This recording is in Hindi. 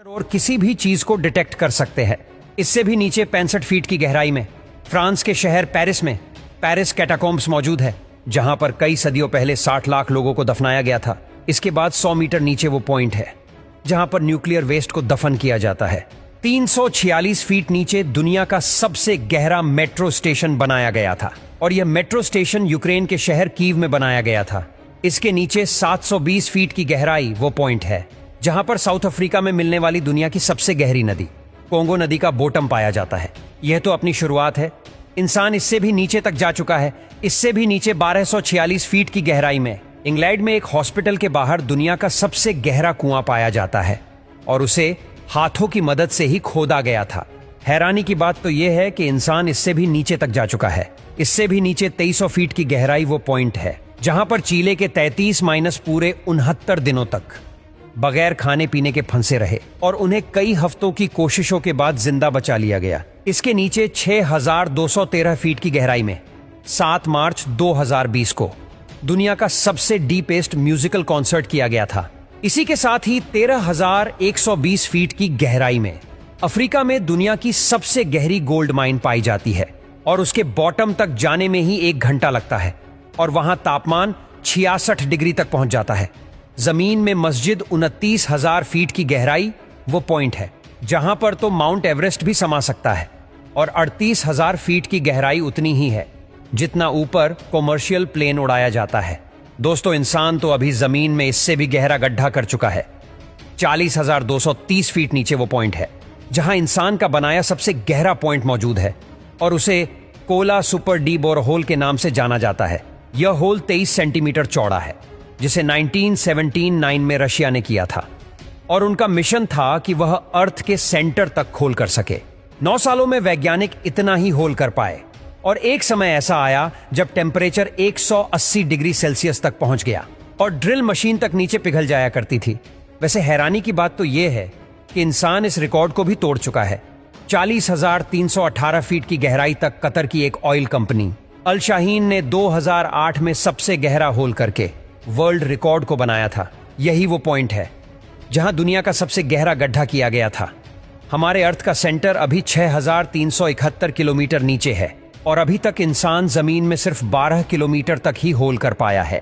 और किसी भी चीज को डिटेक्ट कर सकते हैं। इससे भी नीचे 65 फीट की गहराई में फ्रांस के शहर पेरिस में पेरिस कैटाकॉम्ब्स मौजूद है, जहां पर कई सदियों पहले 60 लाख लोगों को दफनाया गया था। इसके बाद 100 मीटर नीचे वो पॉइंट है जहां पर न्यूक्लियर वेस्ट को दफन किया जाता है। 346 फीट नीचे दुनिया का सबसे गहरा मेट्रो स्टेशन बनाया गया था और यह मेट्रो स्टेशन यूक्रेन के शहर कीव में बनाया गया था। इसके नीचे 720 फीट की गहराई वो पॉइंट है जहां पर साउथ अफ्रीका में मिलने वाली दुनिया की सबसे गहरी नदी कोंगो नदी का बॉटम पाया जाता है। यह तो अपनी शुरुआत है, इंसान इससे भी नीचे तक जा चुका है। इससे भी नीचे 1246 फीट की गहराई में इंग्लैंड में एक हॉस्पिटल के बाहर दुनिया का सबसे गहरा कुआं पाया जाता है और उसे हाथों की मदद से ही खोदा गया था। हैरानी की बात तो यह है कि इंसान इससे भी नीचे तक जा चुका है। इससे भी नीचे 2300 फीट की गहराई वो पॉइंट है जहां पर चीले के 33 माइनस पूरे 69 दिनों तक बगैर खाने पीने के फंसे रहे और उन्हें कई हफ्तों की कोशिशों के बाद जिंदा बचा लिया गया। इसके नीचे 6213 फीट की गहराई में 7 मार्च 2020 को दुनिया का सबसे डीपेस्ट म्यूजिकल कॉन्सर्ट किया गया था। इसी के साथ ही 13,120 फीट की गहराई में अफ्रीका में दुनिया की सबसे गहरी गोल्ड माइन पाई जाती है और उसके बॉटम तक जाने में ही 1 घंटा लगता है और वहां तापमान 66 डिग्री तक पहुंच जाता है। जमीन में मस्जिद 29,000 फीट की गहराई वो पॉइंट है जहां पर तो माउंट एवरेस्ट भी समा सकता है और 38,000 फीट की गहराई उतनी ही है जितना ऊपर कॉमर्शियल प्लेन उड़ाया जाता है। दोस्तों, इंसान तो अभी जमीन में इससे भी गहरा गड्ढा कर चुका है। 40,230 फीट नीचे वो पॉइंट है जहां इंसान का बनाया सबसे गहरा पॉइंट मौजूद है और उसे कोला सुपर डी बोरहोल के नाम से जाना जाता है। यह होल 23 सेंटीमीटर चौड़ा है जिसे 1979 में रशिया ने किया था और उनका मिशन था कि वह अर्थ के सेंटर तक खोल कर सके। 9 सालों में वैज्ञानिक इतना ही होल कर पाए और एक समय ऐसा आया जब टेम्परेचर 180 डिग्री सेल्सियस तक पहुंच गया और ड्रिल मशीन तक नीचे पिघल जाया करती थी। वैसे हैरानी की बात तो यह है कि इंसान इस रिकॉर्ड को भी तोड़ चुका है। 40,318 फीट की गहराई तक कतर की एक ऑयल कंपनी अल शाहीन ने 2008 में सबसे गहरा होल करके वर्ल्ड रिकॉर्ड को बनाया था। यही वो पॉइंट है जहां दुनिया का सबसे गहरा गड्ढा किया गया था। हमारे अर्थ का सेंटर अभी 6,371 किलोमीटर नीचे है और अभी तक इंसान जमीन में सिर्फ 12 किलोमीटर तक ही होल कर पाया है।